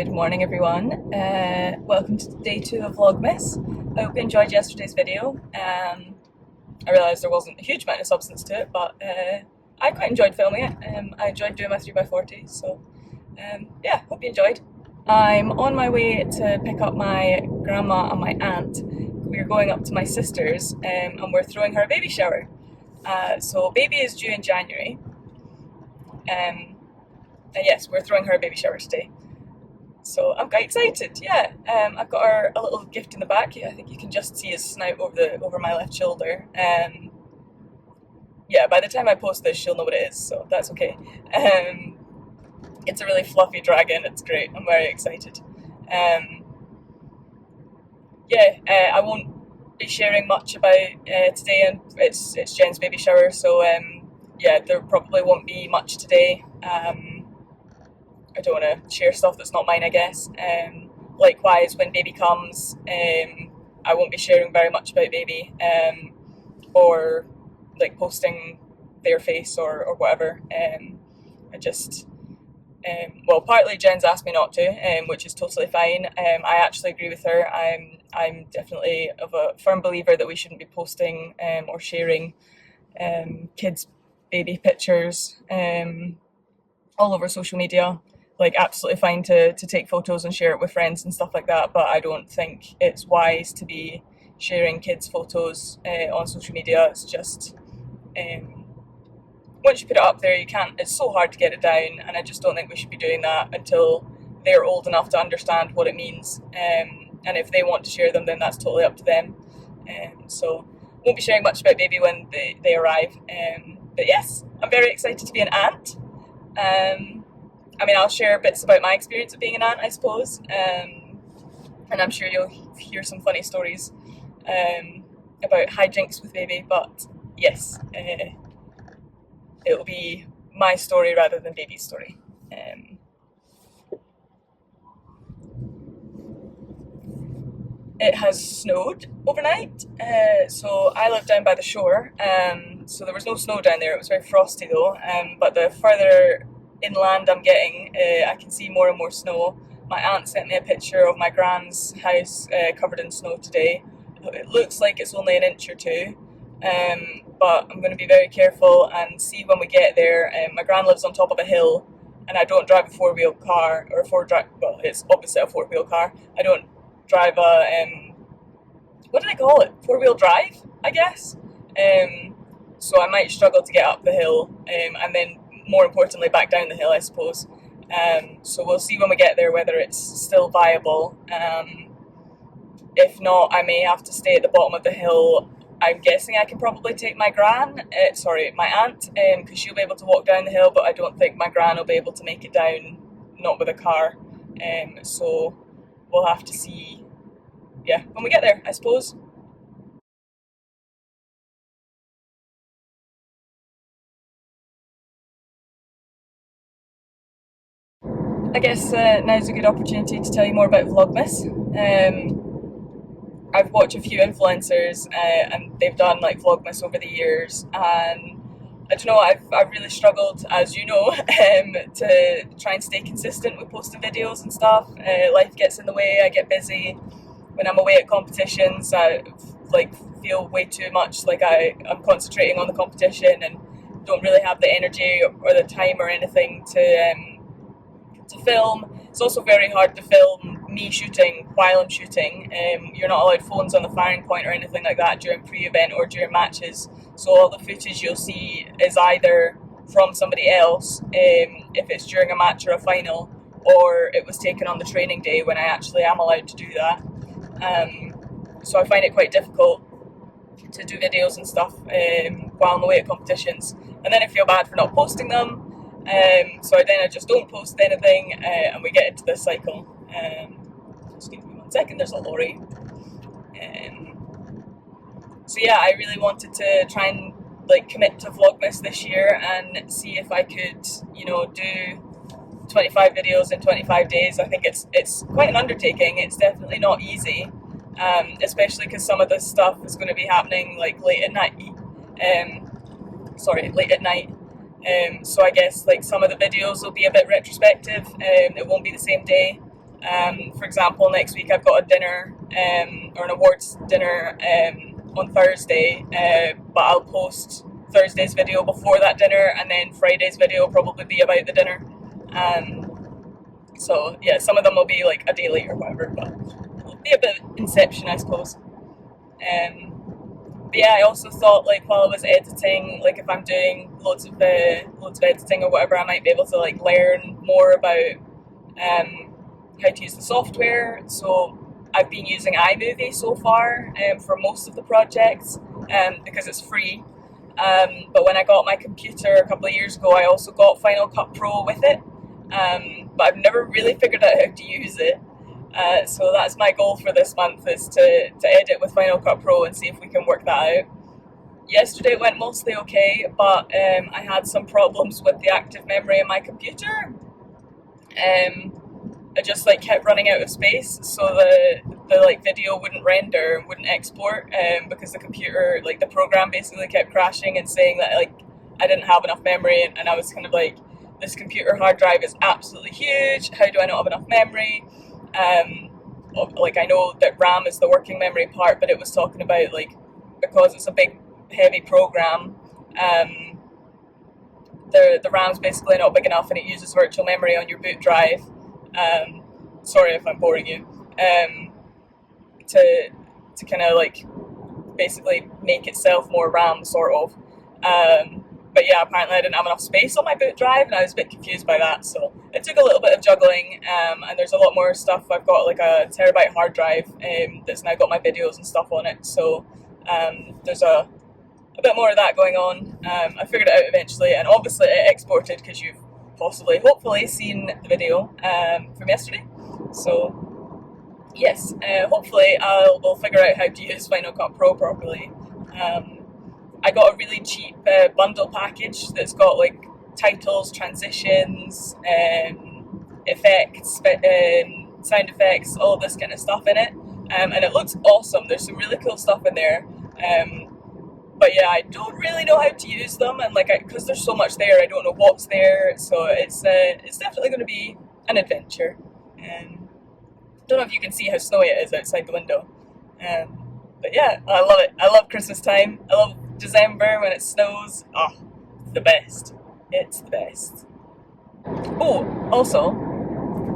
Good morning everyone, welcome to day 2 of Vlogmas. I hope you enjoyed yesterday's video. I realised there wasn't a huge amount of substance to it, but I quite enjoyed filming it. I enjoyed doing my 3x40, so yeah, hope you enjoyed. I'm on my way to pick up my grandma and my aunt. We're going up to my sister's and we're throwing her a baby shower. So baby is due in January. And yes, we're throwing her a baby shower today. So I'm quite excited, yeah. I've got her a little gift in the back. I think you can just see his snout over my left shoulder. Yeah, by the time I post this, she'll know what it is, so that's okay. It's a really fluffy dragon. It's great. I'm very excited. Yeah, I won't be sharing much about today, and it's Jen's baby shower, so yeah, there probably won't be much today. I don't want to share stuff that's not mine, I guess. Likewise, when baby comes, I won't be sharing very much about baby, or like posting their face or whatever. I just, well, partly Jen's asked me not to, which is totally fine. I actually agree with her. I'm definitely of a firm believer that we shouldn't be posting or sharing kids' baby pictures all over social media. Like, absolutely fine to take photos and share it with friends and stuff like that, but I don't think it's wise to be sharing kids' photos on social media. It's just, once you put it up there, it's so hard to get it down, and I just don't think we should be doing that until they're old enough to understand what it means. And if they want to share them, then that's totally up to them. So won't be sharing much about baby when they arrive. But yes, I'm very excited to be an aunt. I mean, I'll share bits about my experience of being an aunt, I suppose, and I'm sure you'll hear some funny stories about hijinks with baby, but yes, it'll be my story rather than baby's story. It has snowed overnight, so I live down by the shore, so there was no snow down there. It was very frosty though, but the further inland I'm getting, I can see more and more snow. My aunt sent me a picture of my gran's house covered in snow today. It looks like it's only an inch or two, but I'm going to be very careful and see when we get there. My gran lives on top of a hill, and I don't drive a four-wheel car, or well, it's obviously a four-wheel car. I don't drive a, what do they call it? Four-wheel drive, I guess. So I might struggle to get up the hill, and then more importantly back down the hill, I suppose. So we'll see when we get there whether it's still viable. If not, I may have to stay at the bottom of the hill. I'm guessing I can probably take my aunt, because she'll be able to walk down the hill, but I don't think my gran will be able to make it down, not with a car. So we'll have to see, yeah, when we get there, I suppose. I guess now's a good opportunity to tell you more about Vlogmas. I've watched a few influencers and they've done like Vlogmas over the years, and I don't know, I've really struggled, as you know, to try and stay consistent with posting videos and stuff. Life gets in the way, I get busy. When I'm away at competitions, I feel way too much like I'm concentrating on the competition and don't really have the energy or the time or anything to film. It's also very hard to film me shooting while I'm shooting. You're not allowed phones on the firing point or anything like that during pre-event or during matches, so all the footage you'll see is either from somebody else, if it's during a match or a final, or it was taken on the training day when I actually am allowed to do that. So I find it quite difficult to do videos and stuff while I'm away at competitions, and then I feel bad for not posting them. So then I just don't post anything, and we get into this cycle. Just give me 1 second, there's a lorry. So yeah, I really wanted to try and commit to Vlogmas this year and see if I could, do 25 videos in 25 days. I think it's quite an undertaking. It's definitely not easy, especially because some of this stuff is going to be happening late at night. So I guess some of the videos will be a bit retrospective. It won't be the same day. For example, next week I've got a dinner or an awards dinner on Thursday, but I'll post Thursday's video before that dinner, and then Friday's video will probably be about the dinner. So yeah, some of them will be like a day late or whatever, but it'll be a bit of inception, I suppose. But yeah, I also thought, like, while I was editing, like if I'm doing loads of editing or whatever, I might be able to like learn more about how to use the software. So I've been using iMovie so far for most of the projects because it's free. But when I got my computer a couple of years ago, I also got Final Cut Pro with it. But I've never really figured out how to use it. So that's my goal for this month, is to edit with Final Cut Pro and see if we can work that out. Yesterday went mostly okay, but I had some problems with the active memory in my computer. I just like kept running out of space, so the like video wouldn't render, wouldn't export, because the computer, like the program, basically kept crashing and saying that like I didn't have enough memory, and I was kind of like, this computer hard drive is absolutely huge. How do I not have enough memory? Like I know that RAM is the working memory part, but it was talking about like because it's a big heavy program, the RAM's basically not big enough, and it uses virtual memory on your boot drive. Sorry if I'm boring you. To kind of like basically make itself more RAM, sort of. But yeah, apparently I didn't have enough space on my boot drive, and I was a bit confused by that. So it took a little bit of juggling, and there's a lot more stuff. I've got like a terabyte hard drive that's now got my videos and stuff on it. So there's a bit more of that going on. I figured it out eventually, and obviously it exported because you've hopefully seen the video from yesterday. So yes, hopefully we'll figure out how to use Final Cut Pro properly. I got a really cheap bundle package that's got like titles, transitions, effects, sound effects, all this kind of stuff in it, and it looks awesome. There's some really cool stuff in there, but yeah, I don't really know how to use them, and like because there's so much there, I don't know what's there. So it's definitely going to be an adventure. Don't know if you can see how snowy it is outside the window, but yeah, I love it. I love Christmas time. I love December when it snows. Oh, the best. It's the best. Oh, also,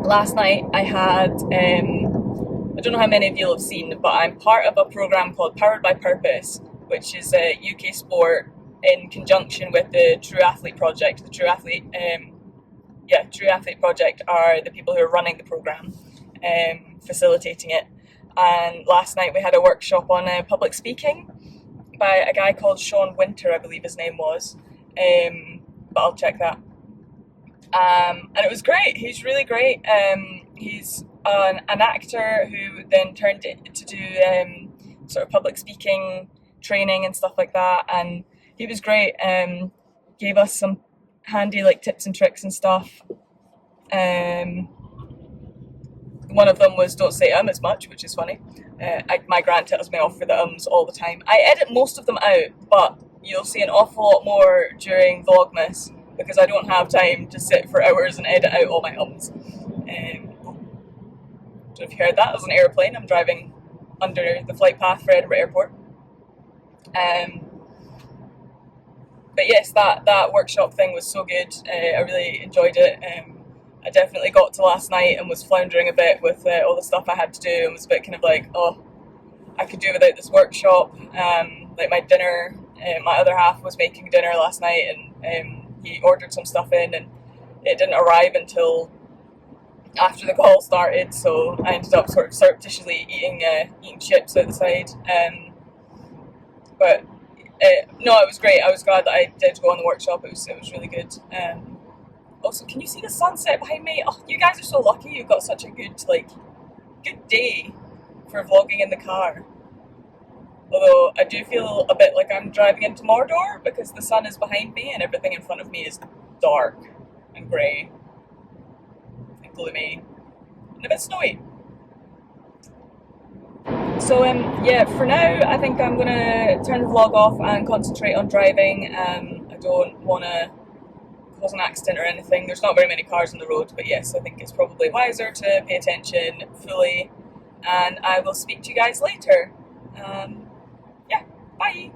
last night I had, I don't know how many of you have seen, but I'm part of a program called Powered by Purpose, which is a UK sport in conjunction with the True Athlete Project. The True Athlete Project are the people who are running the program, facilitating it. And last night we had a workshop on public speaking by a guy called Sean Winter, I believe his name was, but I'll check that. And it was great. He's really great. He's an actor who then turned to do sort of public speaking training and stuff like that, and he was great. Gave us some handy like tips and tricks and stuff. One of them was don't say as much, which is funny. My gran tells me off for the ums all the time. I edit most of them out, but you'll see an awful lot more during Vlogmas because I don't have time to sit for hours and edit out all my ums. Don't know if you heard that. It was an airplane. I'm driving under the flight path for Edinburgh Airport. But yes, that workshop thing was so good. I really enjoyed it. I definitely got to last night and was floundering a bit with all the stuff I had to do, and was a bit kind of like, oh, I could do without this workshop. Like my dinner, my other half was making dinner last night, and he ordered some stuff in, and it didn't arrive until after the call started, so I ended up sort of surreptitiously eating chips out the side. But no, it was great. I was glad that I did go on the workshop. It was really good. Also, can you see the sunset behind me? Oh, you guys are so lucky. You've got such a good day for vlogging in the car. Although I do feel a bit like I'm driving into Mordor because the sun is behind me and everything in front of me is dark and grey and gloomy and a bit snowy. So yeah, for now I think I'm gonna turn the vlog off and concentrate on driving. I don't want to cause an accident or anything. There's not very many cars on the road, but yes, I think it's probably wiser to pay attention fully. And I will speak to you guys later. Yeah, bye.